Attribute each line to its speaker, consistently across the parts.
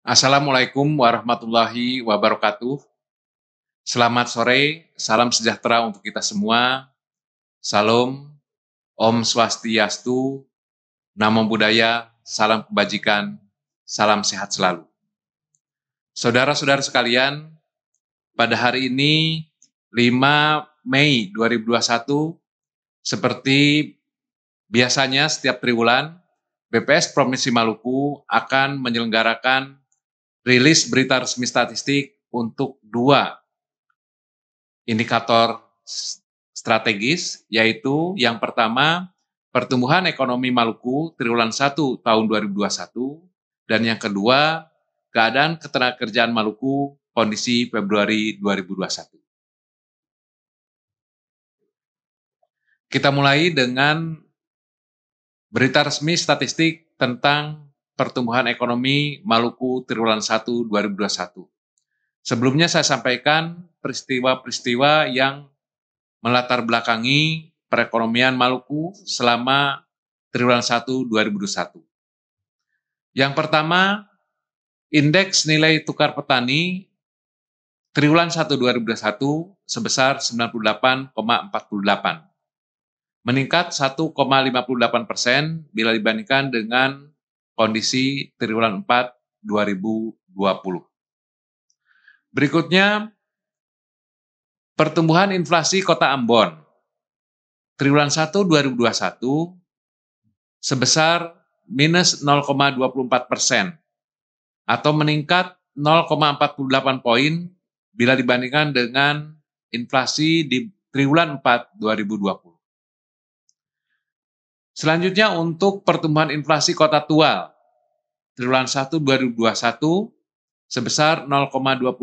Speaker 1: Assalamualaikum warahmatullahi wabarakatuh. Selamat sore, salam sejahtera untuk kita semua. Salam, Om Swastiastu, Namo Buddhaya, salam kebajikan, salam sehat selalu. Saudara-saudara sekalian, pada hari ini 5 Mei 2021, seperti biasanya setiap triwulan, BPS Provinsi Maluku akan menyelenggarakan rilis berita resmi statistik untuk 2 indikator strategis, yaitu yang pertama, pertumbuhan ekonomi Maluku triwulan 1 tahun 2021, dan yang kedua, keadaan ketenagakerjaan Maluku kondisi Februari 2021. Kita mulai dengan berita resmi statistik tentang pertumbuhan ekonomi Maluku triwulan 1 2021. Sebelumnya saya sampaikan peristiwa-peristiwa yang melatar belakangi perekonomian Maluku selama triwulan 1 2021. Yang pertama, indeks nilai tukar petani triwulan 1 2021 sebesar 98,48, meningkat 1,58% bila dibandingkan dengan kondisi triwulan 4 2020. Berikutnya, pertumbuhan inflasi Kota Ambon triwulan 1 2021 sebesar minus 0,24% atau meningkat 0,48 poin bila dibandingkan dengan inflasi di triwulan 4 2020. Selanjutnya untuk pertumbuhan inflasi Kota Tual triwulan 1 2021 sebesar 0,26%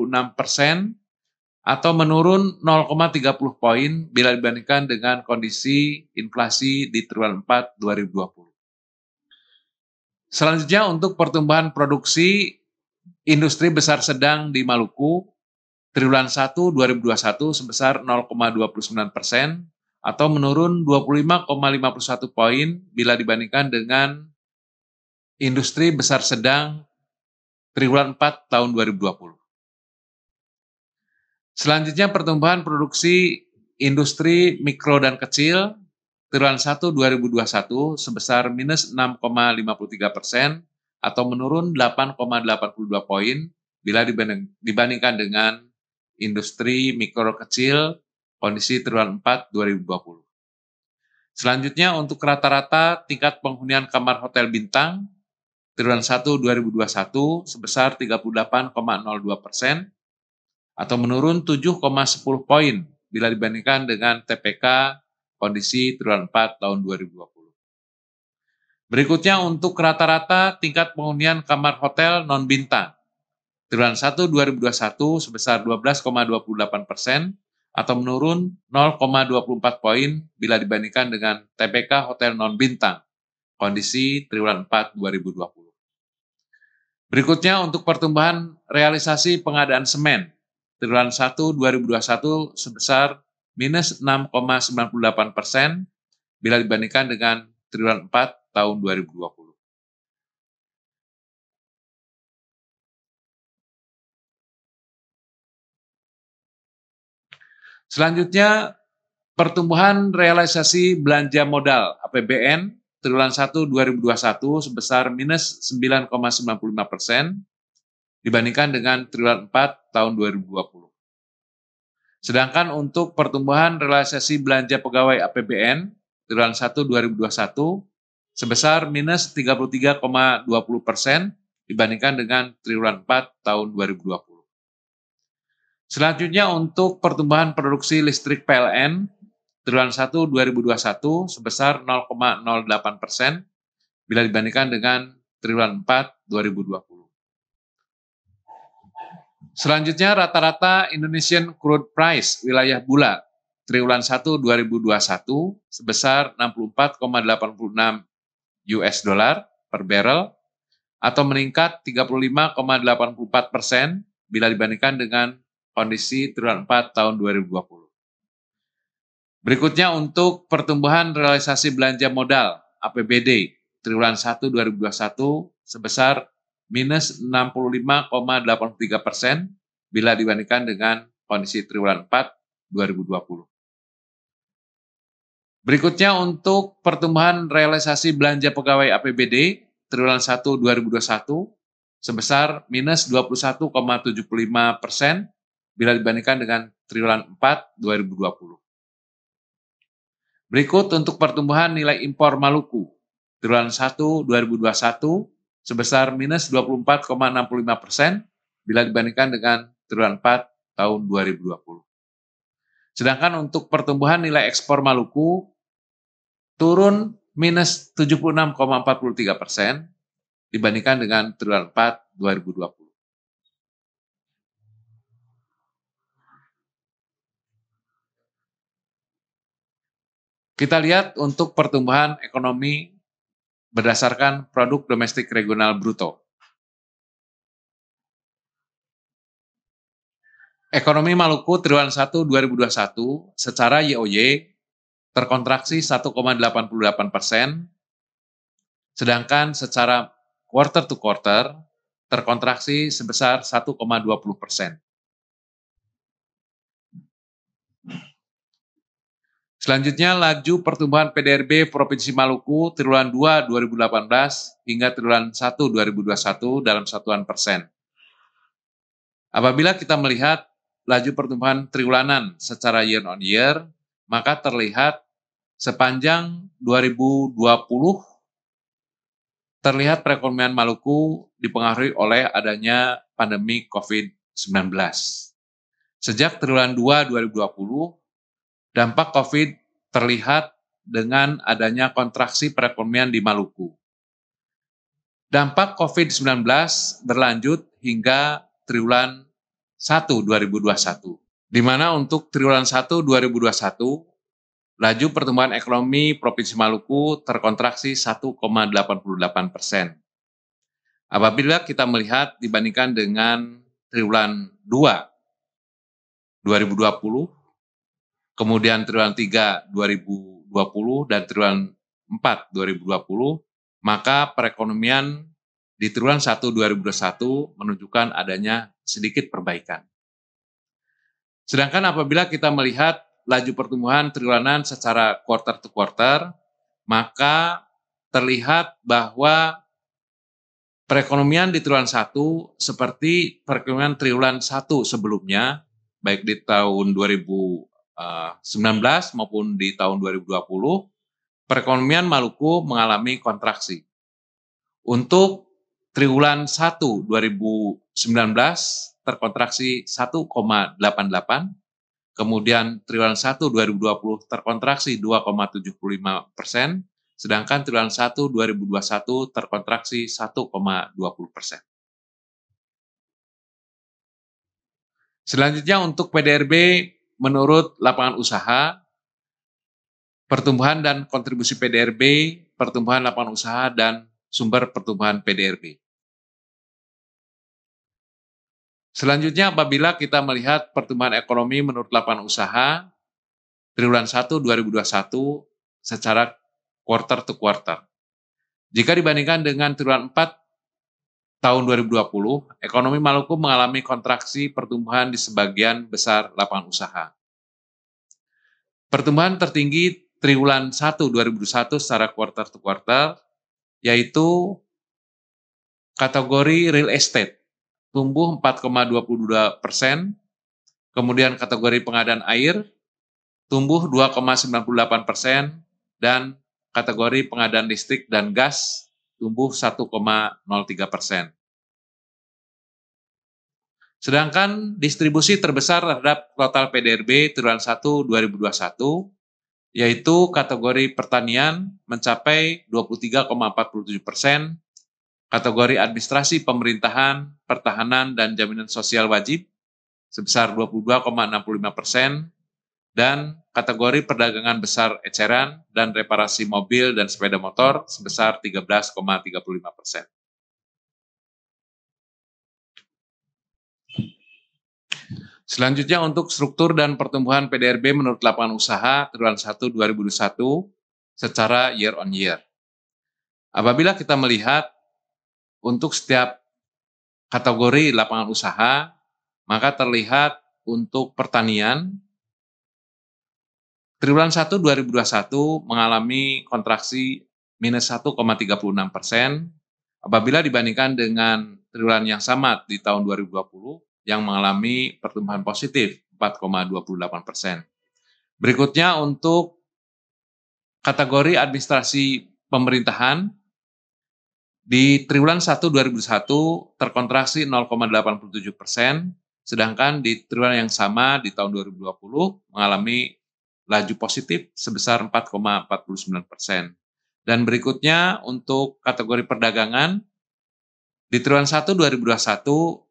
Speaker 1: atau menurun 0,30 poin bila dibandingkan dengan kondisi inflasi di triwulan 4 2020. Selanjutnya untuk pertumbuhan produksi industri besar sedang di Maluku triwulan 1 2021 sebesar 0,29% atau menurun 25,51 poin bila dibandingkan dengan industri besar sedang triwulan 4 tahun 2020. Selanjutnya pertumbuhan produksi industri mikro dan kecil triwulan 1 2021 sebesar minus 6,53% atau menurun 8,82 poin bila dibandingkan dengan industri mikro kecil kondisi triwulan 4 2020. Selanjutnya untuk rata-rata tingkat penghunian kamar hotel bintang triwulan 1 2021 sebesar 38,02% atau menurun 7,10 poin bila dibandingkan dengan TPK kondisi triwulan 4 tahun 2020. Berikutnya untuk rata-rata tingkat penghunian kamar hotel non-bintang triwulan 1 2021 sebesar 12,28% atau menurun 0,24 poin bila dibandingkan dengan TPK hotel non-bintang kondisi triwulan 4 2020. Berikutnya untuk pertumbuhan realisasi pengadaan semen triwulan 1 2021 sebesar minus 6,98% bila dibandingkan dengan triwulan 4 tahun 2020. Selanjutnya, pertumbuhan realisasi belanja modal APBN triwulan 1 2021 sebesar minus 9,95% dibandingkan dengan triwulan 4 tahun 2020. Sedangkan untuk pertumbuhan realisasi belanja pegawai APBN triwulan 1 2021 sebesar minus 33,20% dibandingkan dengan triwulan 4 tahun 2020. Selanjutnya untuk pertumbuhan produksi listrik PLN triwulan 1 2021 sebesar 0,08% bila dibandingkan dengan triwulan 4 2020. Selanjutnya rata-rata Indonesian Crude Price wilayah Bula triwulan 1 2021 sebesar 64,86 US dollar per barrel atau meningkat 35,84% bila dibandingkan dengan kondisi triwulan 4 tahun 2020. Berikutnya untuk pertumbuhan realisasi belanja modal APBD triwulan 1 2021 sebesar minus 65,83% bila dibandingkan dengan kondisi triwulan 4 2020. Berikutnya untuk pertumbuhan realisasi belanja pegawai APBD triwulan 1 2021 sebesar minus 21,75% bila dibandingkan dengan triwulan 4 2020. Berikut untuk pertumbuhan nilai impor Maluku triwulan 1 2021 sebesar minus 24,65% bila dibandingkan dengan triwulan 4 tahun 2020. Sedangkan untuk pertumbuhan nilai ekspor Maluku turun minus 76,43% dibandingkan dengan triwulan 4 2020. Kita lihat untuk pertumbuhan ekonomi berdasarkan produk domestik regional bruto. Ekonomi Maluku triwulan 1 2021 secara YoY terkontraksi 1,88%, sedangkan secara quarter to quarter terkontraksi sebesar 1,20%. Selanjutnya, laju pertumbuhan PDRB Provinsi Maluku triwulan 2 2018 hingga triwulan 1 2021 dalam satuan persen. Apabila kita melihat laju pertumbuhan triwulanan secara year on year, maka terlihat sepanjang 2020 terlihat perekonomian Maluku dipengaruhi oleh adanya pandemi COVID-19. Sejak triwulan 2 2020, dampak COVID terlihat dengan adanya kontraksi perekonomian di Maluku. Dampak COVID-19 berlanjut hingga triwulan 1 2021, di mana untuk triwulan 1 2021, laju pertumbuhan ekonomi Provinsi Maluku terkontraksi 1,88%. Apabila kita melihat dibandingkan dengan triwulan 2 2020, kemudian triwulan 3 2020 dan triwulan 4 2020, maka perekonomian di triwulan 1 2021 menunjukkan adanya sedikit perbaikan. Sedangkan apabila kita melihat laju pertumbuhan triwulanan secara quarter to quarter, maka terlihat bahwa perekonomian di triwulan 1 seperti perekonomian triwulan 1 sebelumnya, baik di tahun 2019 maupun di tahun 2020, perekonomian Maluku mengalami kontraksi. Untuk triwulan 1 2019 terkontraksi 1,88, kemudian triwulan 1 2020 terkontraksi 2,75%, sedangkan triwulan 1 2021 terkontraksi 1,20%. Selanjutnya untuk PDRB menurut lapangan usaha, pertumbuhan dan kontribusi PDRB, pertumbuhan lapangan usaha dan sumber pertumbuhan PDRB. Selanjutnya apabila kita melihat pertumbuhan ekonomi menurut lapangan usaha, triwulan 1 2021 secara quarter to quarter. Jika dibandingkan dengan triwulan 4 tahun 2020, ekonomi Maluku mengalami kontraksi pertumbuhan di sebagian besar lapangan usaha. Pertumbuhan tertinggi triwulan 1 2021 secara quarter to quarter, yaitu kategori real estate, tumbuh 4,22%, kemudian kategori pengadaan air, tumbuh 2,98%, dan kategori pengadaan listrik dan gas, tumbuh 1,03%. Sedangkan distribusi terbesar terhadap total PDRB triwulan 1 2021, yaitu kategori pertanian mencapai 23,47%, kategori administrasi pemerintahan, pertahanan, dan jaminan sosial wajib sebesar 22,65%, dan kategori perdagangan besar eceran dan reparasi mobil dan sepeda motor sebesar 13,35%. Selanjutnya untuk struktur dan pertumbuhan PDRB menurut lapangan usaha triwulan 1 2021 secara year on year. Apabila kita melihat untuk setiap kategori lapangan usaha, maka terlihat untuk pertanian, triwulan 1 2021 mengalami kontraksi minus 1,36% apabila dibandingkan dengan triwulan yang sama di tahun 2020 yang mengalami pertumbuhan positif 4,28%. Berikutnya untuk kategori administrasi pemerintahan, di triwulan 1 2021 terkontraksi 0,87%, sedangkan di triwulan yang sama di tahun 2020 mengalami laju positif sebesar 4,49%. Dan berikutnya untuk kategori perdagangan, di triwulan 1 2021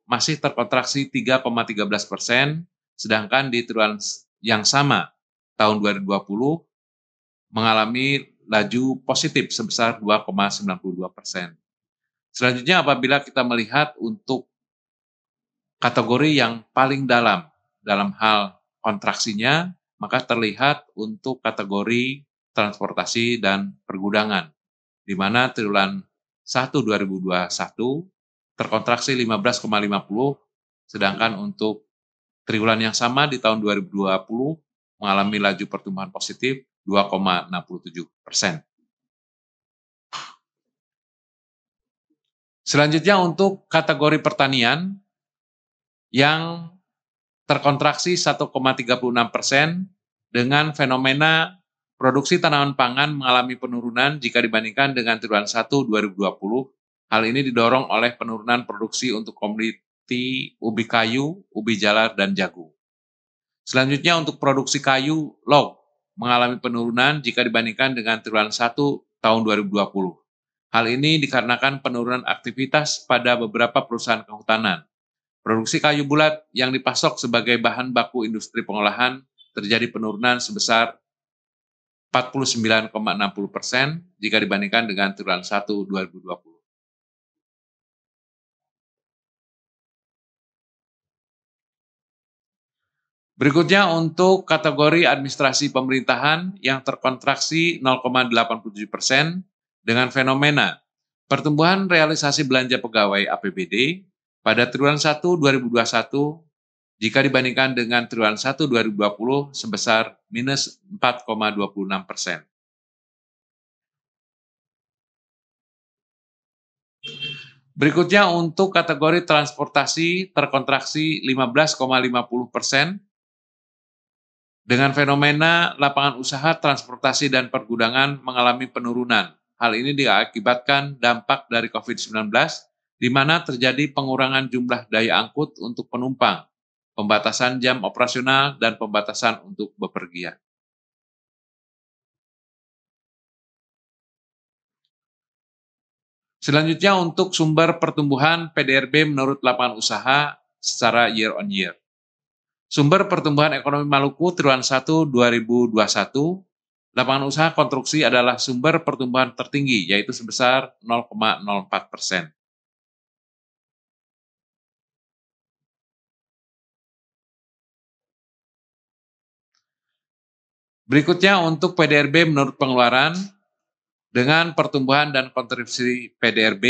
Speaker 1: masih terkontraksi 3,13%, sedangkan di triwulan yang sama tahun 2020 mengalami laju positif sebesar 2,92%. Selanjutnya apabila kita melihat untuk kategori yang paling dalam hal kontraksinya, maka terlihat untuk kategori transportasi dan pergudangan, di mana triwulan 1 2021 terkontraksi 15,50, sedangkan untuk triwulan yang sama di tahun 2020 mengalami laju pertumbuhan positif 2,67%. Selanjutnya untuk kategori pertanian yang terkontraksi 1,36% dengan fenomena produksi tanaman pangan mengalami penurunan jika dibandingkan dengan triwulan 1 2020. Hal ini didorong oleh penurunan produksi untuk komoditi ubi kayu, ubi jalar, dan jagung. Selanjutnya untuk produksi kayu log mengalami penurunan jika dibandingkan dengan triwulan 1 tahun 2020. Hal ini dikarenakan penurunan aktivitas pada beberapa perusahaan kehutanan. Produksi kayu bulat yang dipasok sebagai bahan baku industri pengolahan terjadi penurunan sebesar 49,60% jika dibandingkan dengan triwulan 1 2020. Berikutnya untuk kategori administrasi pemerintahan yang terkontraksi 0,87% dengan fenomena pertumbuhan realisasi belanja pegawai APBD pada triwulan 1 2021 jika dibandingkan dengan triwulan 1 2020 sebesar minus 4,26%. Berikutnya untuk kategori transportasi terkontraksi 15,50% dengan fenomena lapangan usaha transportasi dan pergudangan mengalami penurunan. Hal ini diakibatkan dampak dari COVID-19, di mana terjadi pengurangan jumlah daya angkut untuk penumpang, pembatasan jam operasional, dan pembatasan untuk bepergian. Selanjutnya untuk sumber pertumbuhan PDRB menurut lapangan usaha secara year on year. Sumber pertumbuhan ekonomi Maluku triwulan 1 2021, lapangan usaha konstruksi adalah sumber pertumbuhan tertinggi, yaitu sebesar 0,04%. Berikutnya untuk PDRB menurut pengeluaran, dengan pertumbuhan dan kontribusi PDRB,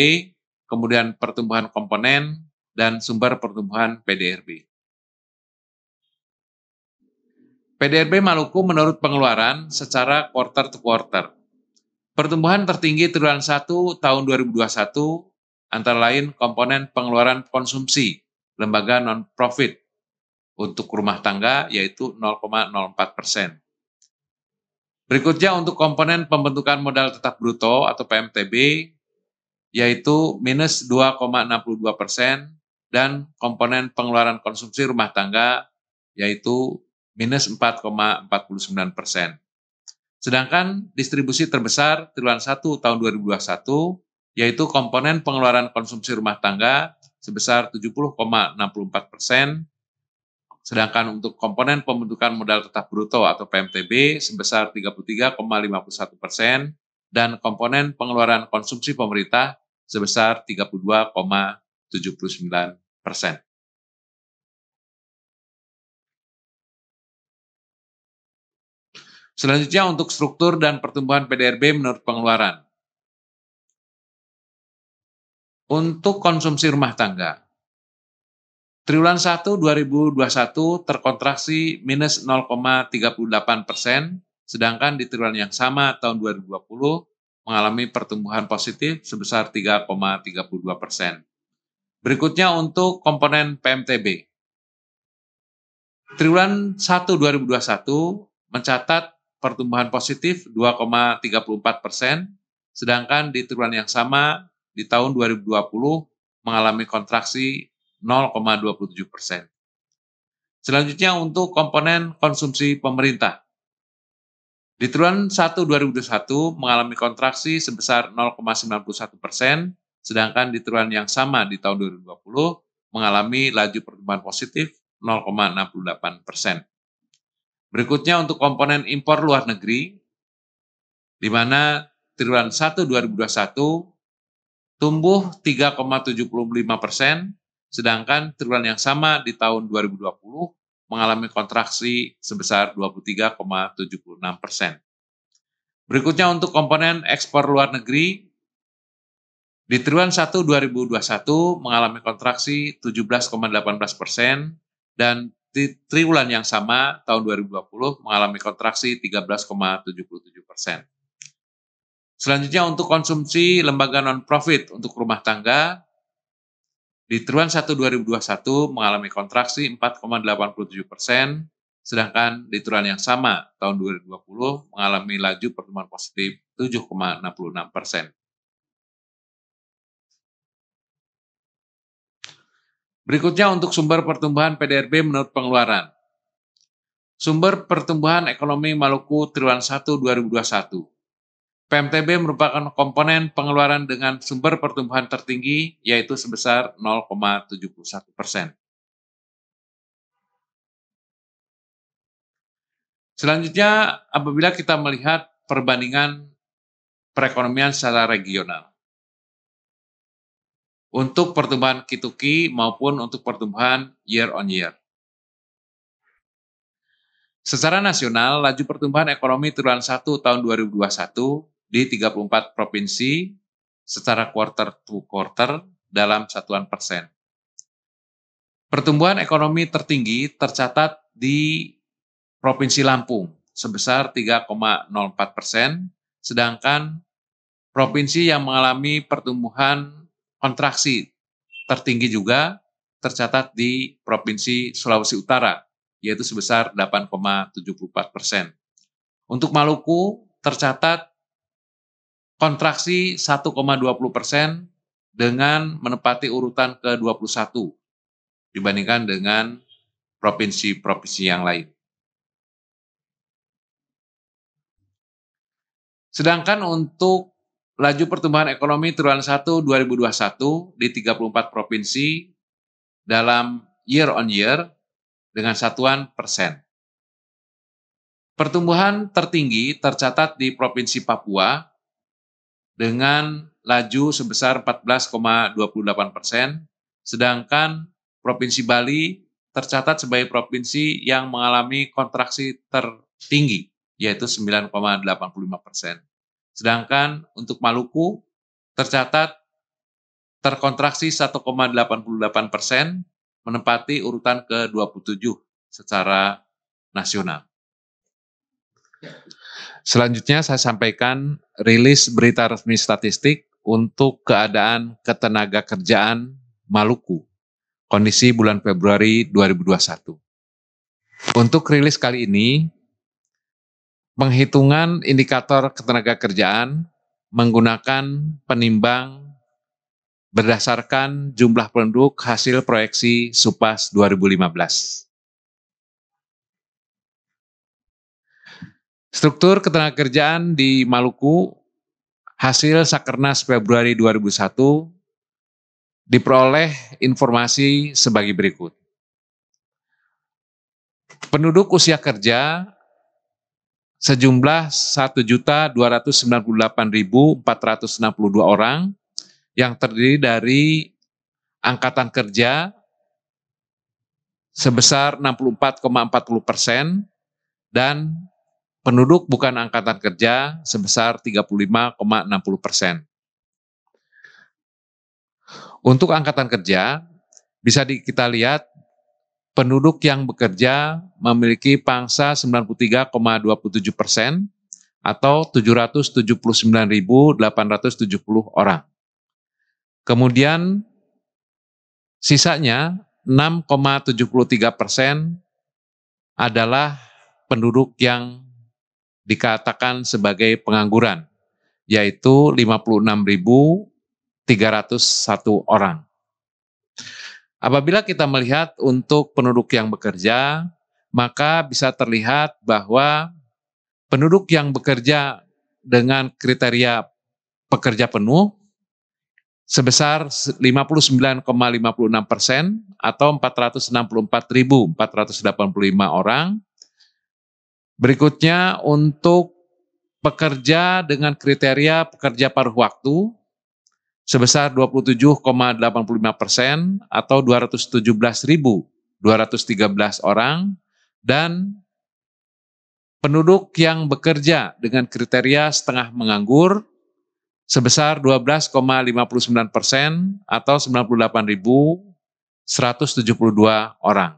Speaker 1: kemudian pertumbuhan komponen, dan sumber pertumbuhan PDRB. PDRB Maluku menurut pengeluaran secara quarter to quarter. Pertumbuhan tertinggi triwulan 1 tahun 2021 antara lain komponen pengeluaran konsumsi lembaga non-profit untuk rumah tangga yaitu 0,04%. Berikutnya untuk komponen pembentukan modal tetap bruto atau PMTB yaitu minus 2,62% dan komponen pengeluaran konsumsi rumah tangga yaitu minus 4,49%. Sedangkan distribusi terbesar triwulan 1 tahun 2021 yaitu komponen pengeluaran konsumsi rumah tangga sebesar 70,64%, sedangkan untuk komponen pembentukan modal tetap bruto atau PMTB sebesar 33,51% dan komponen pengeluaran konsumsi pemerintah sebesar 32,79%. Selanjutnya untuk struktur dan pertumbuhan PDRB menurut pengeluaran. Untuk konsumsi rumah tangga, Triwulan 1 2021 terkontraksi minus 0,38%, sedangkan di triwulan yang sama tahun 2020 mengalami pertumbuhan positif sebesar 3,32%. Berikutnya untuk komponen PMTB. Triwulan 1 2021 mencatat pertumbuhan positif 2,34%, sedangkan di triwulan yang sama di tahun 2020 mengalami kontraksi 0,27%. Selanjutnya untuk komponen konsumsi pemerintah. Di triwulan 1 2021 mengalami kontraksi sebesar 0,91%, sedangkan di triwulan yang sama di tahun 2020 mengalami laju pertumbuhan positif 0,68%. Berikutnya untuk komponen impor luar negeri, di mana triwulan 1 2021 tumbuh 3,75%, sedangkan triwulan yang sama di tahun 2020 mengalami kontraksi sebesar 23,76%. Berikutnya untuk komponen ekspor luar negeri, di triwulan 1 2021 mengalami kontraksi 17,18%, dan di triwulan yang sama tahun 2020 mengalami kontraksi 13,77%. Selanjutnya untuk konsumsi lembaga non-profit untuk rumah tangga, di triwulan 1 2021 mengalami kontraksi 4,87%, sedangkan di triwulan yang sama tahun 2020 mengalami laju pertumbuhan positif 7,66%. Berikutnya untuk sumber pertumbuhan PDRB menurut pengeluaran. Sumber pertumbuhan ekonomi Maluku triwulan 1 2021. PMTB merupakan komponen pengeluaran dengan sumber pertumbuhan tertinggi, yaitu sebesar 0,71%. Selanjutnya, apabila kita melihat perbandingan perekonomian secara regional, untuk pertumbuhan Q2Q maupun untuk pertumbuhan year on year. Secara nasional, laju pertumbuhan ekonomi triwulan 1 tahun 2021 di 34 provinsi secara quarter to quarter dalam satuan persen. Pertumbuhan ekonomi tertinggi tercatat di Provinsi Lampung sebesar 3,04%, sedangkan provinsi yang mengalami pertumbuhan kontraksi tertinggi juga tercatat di Provinsi Sulawesi Utara, yaitu sebesar 8,74%. Untuk Maluku tercatat kontraksi 1,20% dengan menempati urutan ke-21 dibandingkan dengan provinsi-provinsi yang lain. Sedangkan untuk laju pertumbuhan ekonomi triwulan 1 2021 di 34 provinsi dalam year on year dengan satuan persen. Pertumbuhan tertinggi tercatat di Provinsi Papua dengan laju sebesar 14,28%, sedangkan Provinsi Bali tercatat sebagai provinsi yang mengalami kontraksi tertinggi, yaitu 9,85%. Sedangkan untuk Maluku tercatat terkontraksi 1,88%, menempati urutan ke-27 secara nasional. Selanjutnya saya sampaikan rilis berita resmi statistik untuk keadaan ketenagakerjaan Maluku, kondisi bulan Februari 2021. Untuk rilis kali ini, penghitungan indikator ketenagakerjaan menggunakan penimbang berdasarkan jumlah penduduk hasil proyeksi SUPAS 2015. Struktur ketenagakerjaan di Maluku hasil Sakernas Februari 2001 diperoleh informasi sebagai berikut. Penduduk usia kerja sejumlah 1.298.462 orang yang terdiri dari angkatan kerja sebesar 64,40% dan penduduk bukan angkatan kerja sebesar 35,60%. Untuk angkatan kerja, bisa kita lihat penduduk yang bekerja memiliki pangsa 93,27% atau 779.870 orang. Kemudian sisanya 6,73% adalah penduduk yang dikatakan sebagai pengangguran, yaitu 56.301 orang. Apabila kita melihat untuk penduduk yang bekerja, maka bisa terlihat bahwa penduduk yang bekerja dengan kriteria pekerja penuh sebesar 59,56% atau 464.485 orang. Berikutnya untuk pekerja dengan kriteria pekerja paruh waktu sebesar 27,85% atau 217.213 orang, dan penduduk yang bekerja dengan kriteria setengah menganggur sebesar 12,59% atau 98.172 orang.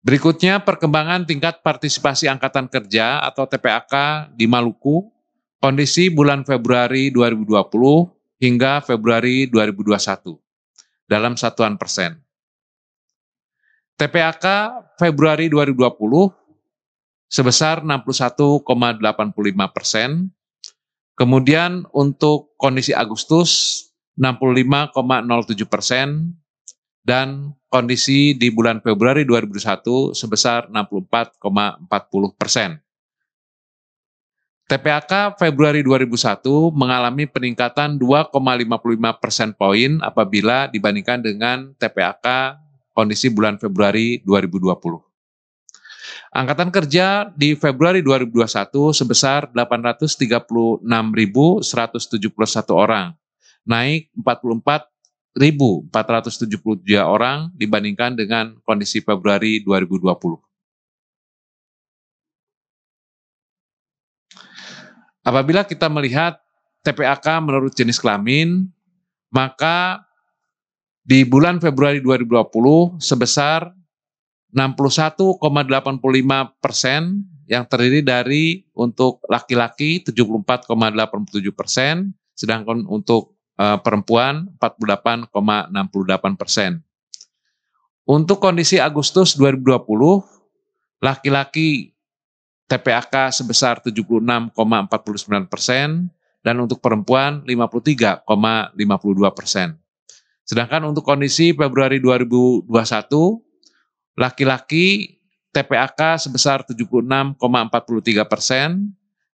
Speaker 1: Berikutnya perkembangan tingkat partisipasi Angkatan Kerja atau TPAK di Maluku, kondisi bulan Februari 2020 hingga Februari 2021 dalam satuan persen. TPAK Februari 2020 sebesar 61,85%, kemudian untuk kondisi Agustus 65,07%, dan kondisi di bulan Februari 2021 sebesar 64,40%. TPAK Februari 2001 mengalami peningkatan 2,55% poin apabila dibandingkan dengan TPAK kondisi bulan Februari 2020. Angkatan kerja di Februari 2021 sebesar 836.171 orang, naik 44.473 orang dibandingkan dengan kondisi Februari 2020. Apabila kita melihat TPAK menurut jenis kelamin, maka di bulan Februari 2020 sebesar 61,85% yang terdiri dari untuk laki-laki 74,87%, sedangkan untuk perempuan 48,68%. Untuk kondisi Agustus 2020, laki-laki TPAK sebesar 76,49% dan untuk perempuan 53,52%. Sedangkan untuk kondisi Februari 2021, laki-laki TPAK sebesar 76,43%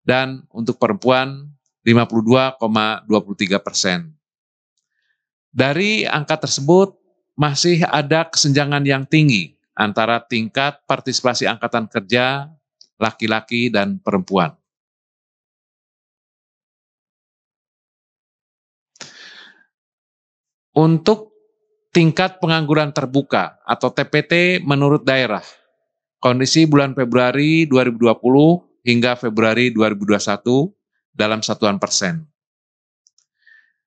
Speaker 1: dan untuk perempuan 52,23%. Dari angka tersebut masih ada kesenjangan yang tinggi antara tingkat partisipasi angkatan kerja laki-laki dan perempuan. Untuk tingkat pengangguran terbuka atau TPT menurut daerah, kondisi bulan Februari 2020 hingga Februari 2021 dalam satuan persen.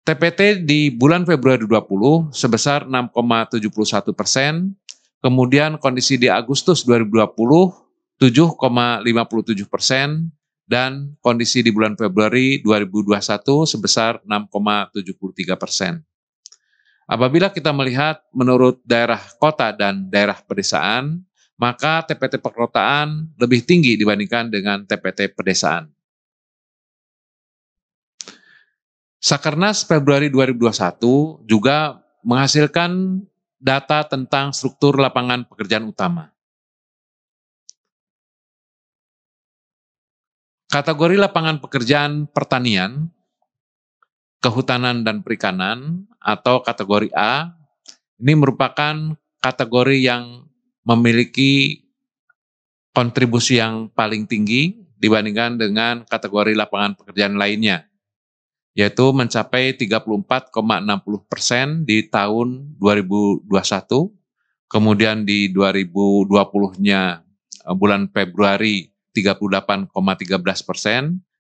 Speaker 1: TPT di bulan Februari 2020 sebesar 6,71%, kemudian kondisi di Agustus 2020 7,57%, dan kondisi di bulan Februari 2021 sebesar 6,73%. Apabila kita melihat menurut daerah kota dan daerah pedesaan, maka TPT perkotaan lebih tinggi dibandingkan dengan TPT pedesaan. Sakernas Februari 2021 juga menghasilkan data tentang struktur lapangan pekerjaan utama. Kategori lapangan pekerjaan pertanian, kehutanan dan perikanan atau kategori A, ini merupakan kategori yang memiliki kontribusi yang paling tinggi dibandingkan dengan kategori lapangan pekerjaan lainnya, yaitu mencapai 34,60% di tahun 2021, kemudian di 2020-nya bulan Februari 38,13%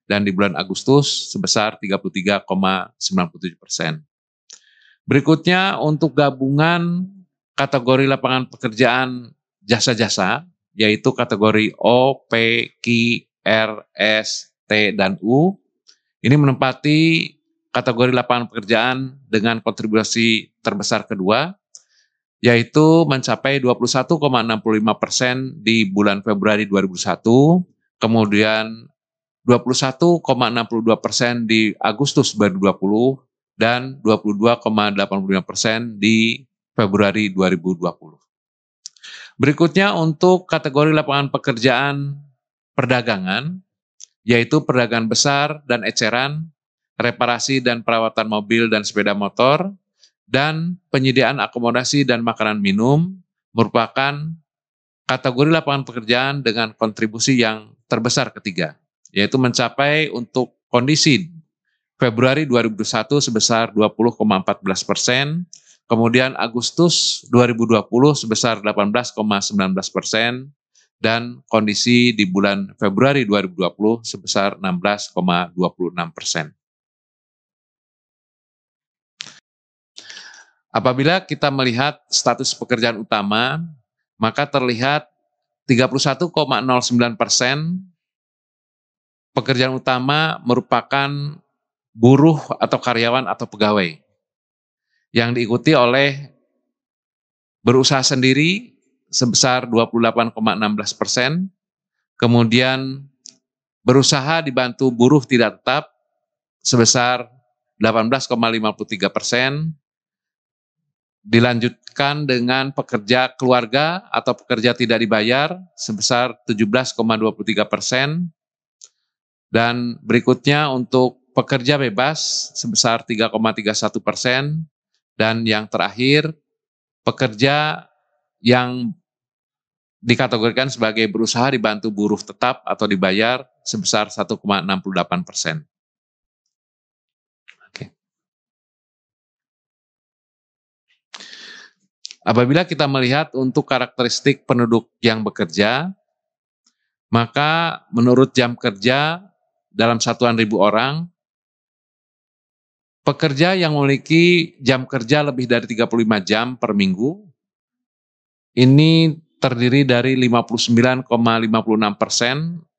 Speaker 1: dan di bulan Agustus sebesar 33,97%. Berikutnya untuk gabungan kategori lapangan pekerjaan jasa-jasa, yaitu kategori O, P, Q, R, S, T, dan U. Ini menempati kategori lapangan pekerjaan dengan kontribusi terbesar kedua, yaitu mencapai 21,65% di bulan Februari 2021, kemudian 21,62% di Agustus 2020, dan 22,85% di Februari 2020. Berikutnya untuk kategori lapangan pekerjaan perdagangan, yaitu perdagangan besar dan eceran, reparasi dan perawatan mobil dan sepeda motor, dan penyediaan akomodasi dan makanan minum merupakan kategori lapangan pekerjaan dengan kontribusi yang terbesar ketiga, yaitu mencapai untuk kondisi Februari 2021 sebesar 20,14%, kemudian Agustus 2020 sebesar 18,19%, dan kondisi di bulan Februari 2020 sebesar 16,26%. Apabila kita melihat status pekerjaan utama, maka terlihat 31,09% pekerjaan utama merupakan buruh atau karyawan atau pegawai, yang diikuti oleh berusaha sendiri sebesar 28,16%, kemudian berusaha dibantu buruh tidak tetap sebesar 18,53%, dilanjutkan dengan pekerja keluarga atau pekerja tidak dibayar sebesar 17,23%, dan berikutnya untuk pekerja bebas sebesar 3,31%, dan yang terakhir pekerja yang dikategorikan sebagai berusaha dibantu buruh tetap atau dibayar sebesar 1,68%. Apabila kita melihat untuk karakteristik penduduk yang bekerja, maka menurut jam kerja dalam satuan ribu orang, pekerja yang memiliki jam kerja lebih dari 35 jam per minggu, ini terdiri dari 59,56%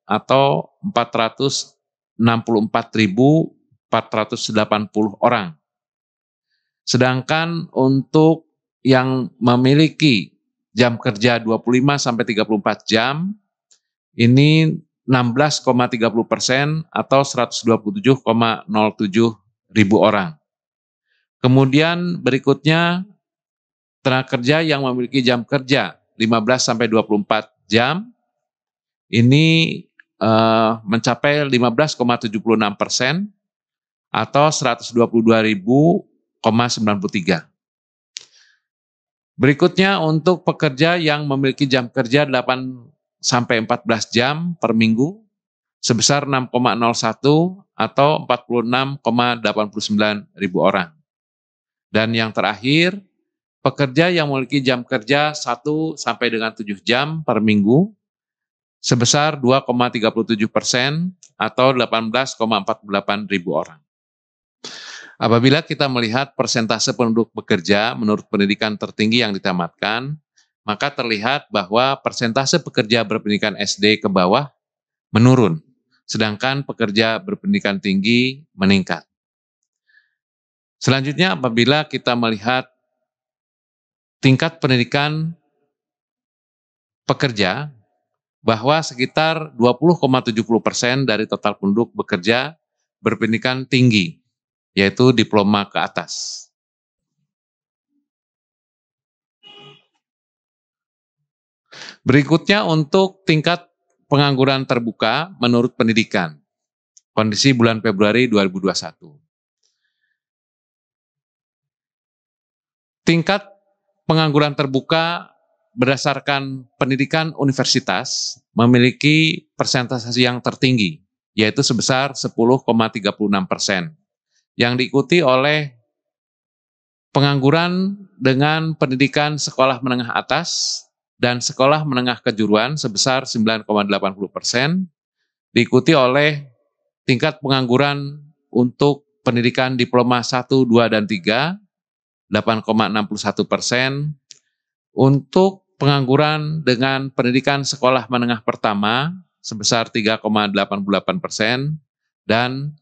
Speaker 1: atau 464.480 orang. Sedangkan untuk yang memiliki jam kerja 25 sampai 34 jam, ini 16,30% atau 127,07 ribu orang. Kemudian berikutnya tenaga kerja yang memiliki jam kerja 15 sampai 24 jam, ini mencapai 15,76% atau 122.093. Berikutnya untuk pekerja yang memiliki jam kerja 8 sampai 14 jam per minggu sebesar 6,01 atau 46,89 ribu orang. Dan yang terakhir, pekerja yang memiliki jam kerja 1 sampai dengan 7 jam per minggu sebesar 2,37% atau 18,48 ribu orang. Apabila kita melihat persentase penduduk bekerja menurut pendidikan tertinggi yang ditamatkan, maka terlihat bahwa persentase pekerja berpendidikan SD ke bawah menurun, sedangkan pekerja berpendidikan tinggi meningkat. Selanjutnya, apabila kita melihat tingkat pendidikan pekerja, bahwa sekitar 20,70% dari total penduduk bekerja berpendidikan tinggi, yaitu diploma ke atas. Berikutnya untuk tingkat pengangguran terbuka menurut pendidikan, kondisi bulan Februari 2021. Tingkat pengangguran terbuka berdasarkan pendidikan universitas memiliki persentase yang tertinggi, yaitu sebesar 10,36%, yang diikuti oleh pengangguran dengan pendidikan sekolah menengah atas dan sekolah menengah kejuruan sebesar 9,80%, diikuti oleh tingkat pengangguran untuk pendidikan diploma 1, 2, dan 3, 8,61%, untuk pengangguran dengan pendidikan sekolah menengah pertama sebesar 3,88%, dan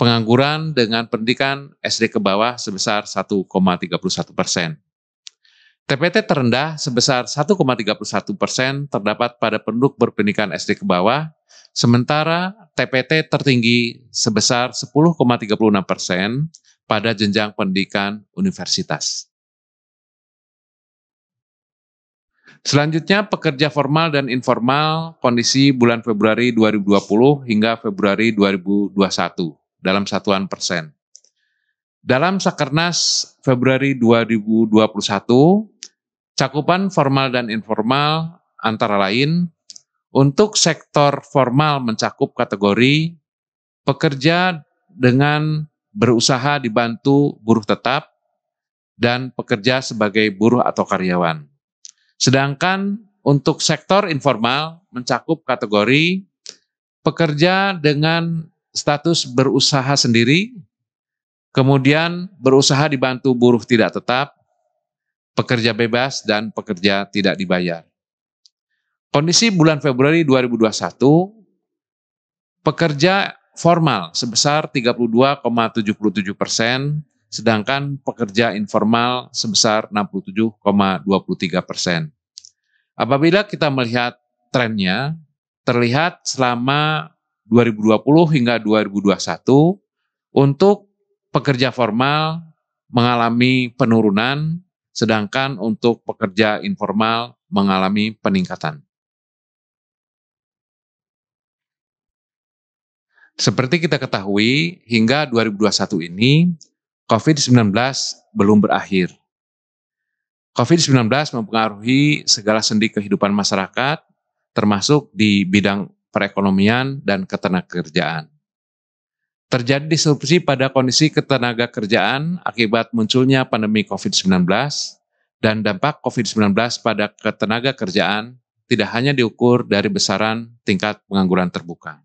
Speaker 1: pengangguran dengan pendidikan SD ke bawah sebesar 1,31%. TPT terendah sebesar 1,31% terdapat pada penduduk berpendidikan SD ke bawah, sementara TPT tertinggi sebesar 10,36% pada jenjang pendidikan universitas. Selanjutnya, pekerja formal dan informal kondisi bulan Februari 2020 hingga Februari 2021 dalam satuan persen. Dalam Sakernas Februari 2021, cakupan formal dan informal antara lain, untuk sektor formal mencakup kategori pekerja dengan berusaha dibantu buruh tetap dan pekerja sebagai buruh atau karyawan. Sedangkan untuk sektor informal mencakup kategori pekerja dengan status berusaha sendiri, kemudian berusaha dibantu buruh tidak tetap, pekerja bebas, dan pekerja tidak dibayar. Kondisi bulan Februari 2021, pekerja formal sebesar 32,77%, sedangkan pekerja informal sebesar 67,23%. Apabila kita melihat trennya, terlihat selama 2020 hingga 2021, untuk pekerja formal mengalami penurunan, sedangkan untuk pekerja informal mengalami peningkatan. Seperti kita ketahui, hingga 2021 ini, COVID-19 belum berakhir. COVID-19 mempengaruhi segala sendi kehidupan masyarakat, termasuk di bidang perekonomian dan ketenagakerjaan. Terjadi disrupsi pada kondisi ketenagakerjaan akibat munculnya pandemi COVID-19, dan dampak COVID-19 pada ketenagakerjaan tidak hanya diukur dari besaran tingkat pengangguran terbuka.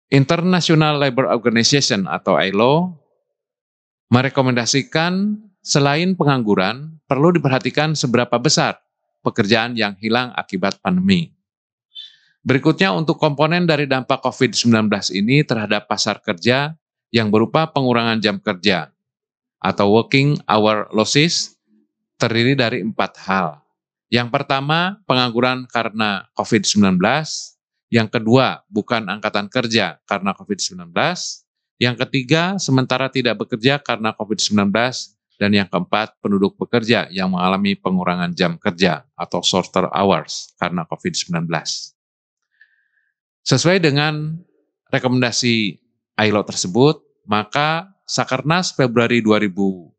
Speaker 1: International Labour Organization atau ILO merekomendasikan selain pengangguran, perlu diperhatikan seberapa besar pekerjaan yang hilang akibat pandemi. Berikutnya, untuk komponen dari dampak COVID-19 ini terhadap pasar kerja yang berupa pengurangan jam kerja atau working hour losses, terdiri dari 4 hal. Yang pertama, pengangguran karena COVID-19. Yang kedua, bukan angkatan kerja karena COVID-19. Yang ketiga, sementara tidak bekerja karena COVID-19. Dan yang keempat, penduduk bekerja yang mengalami pengurangan jam kerja atau shorter hours karena COVID-19. Sesuai dengan rekomendasi ILO tersebut, maka Sakernas Februari 2021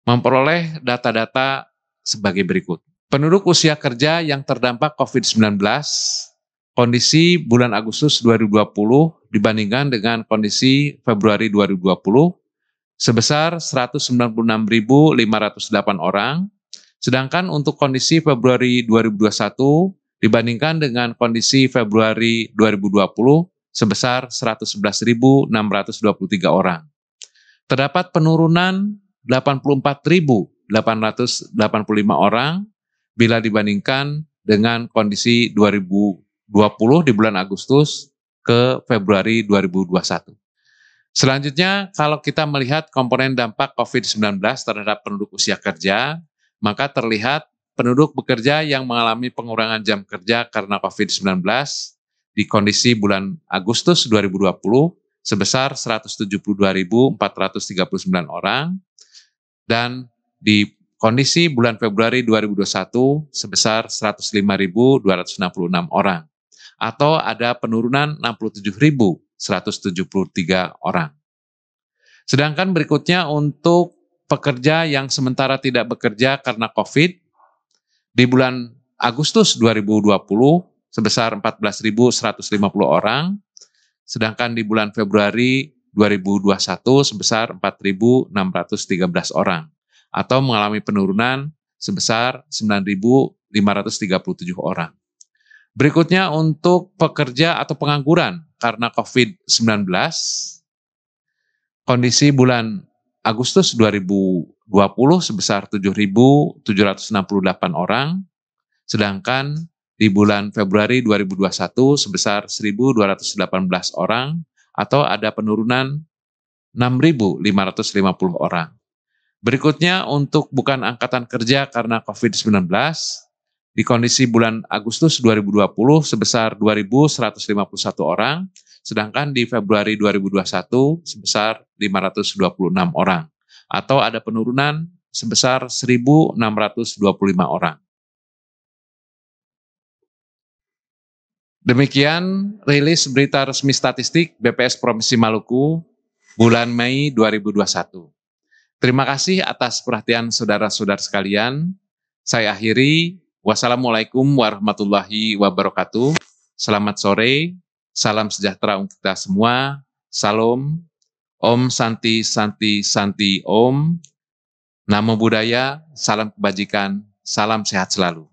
Speaker 1: memperoleh data-data sebagai berikut. Penduduk usia kerja yang terdampak COVID-19, kondisi bulan Agustus 2020 dibandingkan dengan kondisi Februari 2020, sebesar 196.508 orang, sedangkan untuk kondisi Februari 2021 dibandingkan dengan kondisi Februari 2020 sebesar 111.623 orang. Terdapat penurunan 84.885 orang bila dibandingkan dengan kondisi 2020 di bulan Agustus ke Februari 2021. Selanjutnya, kalau kita melihat komponen dampak COVID-19 terhadap penduduk usia kerja, maka terlihat penduduk bekerja yang mengalami pengurangan jam kerja karena COVID-19 di kondisi bulan Agustus 2020 sebesar 172.439 orang, dan di kondisi bulan Februari 2021 sebesar 105.266 orang, atau ada penurunan 67.173 orang. Sedangkan berikutnya untuk pekerja yang sementara tidak bekerja karena COVID, di bulan Agustus 2020 sebesar 14.150 orang, sedangkan di bulan Februari 2021 sebesar 4.613 orang, atau mengalami penurunan sebesar 9.537 orang. Berikutnya untuk pekerja atau pengangguran karena COVID-19, kondisi bulan Agustus 2020 sebesar 7.768 orang, sedangkan di bulan Februari 2021 sebesar 1.218 orang, atau ada penurunan 6.550 orang. Berikutnya untuk bukan angkatan kerja karena COVID-19, di kondisi bulan Agustus 2020 sebesar 2.151 orang, sedangkan di Februari 2021 sebesar 526 orang, atau ada penurunan sebesar 1.625 orang. Demikian rilis berita resmi statistik BPS Provinsi Maluku bulan Mei 2021. Terima kasih atas perhatian saudara-saudara sekalian. Saya akhiri. Wassalamualaikum warahmatullahi wabarakatuh. Selamat sore, salam sejahtera untuk kita semua. Salam, Om Santi Santi Santi Om. Namo Buddhaya, salam kebajikan, salam sehat selalu.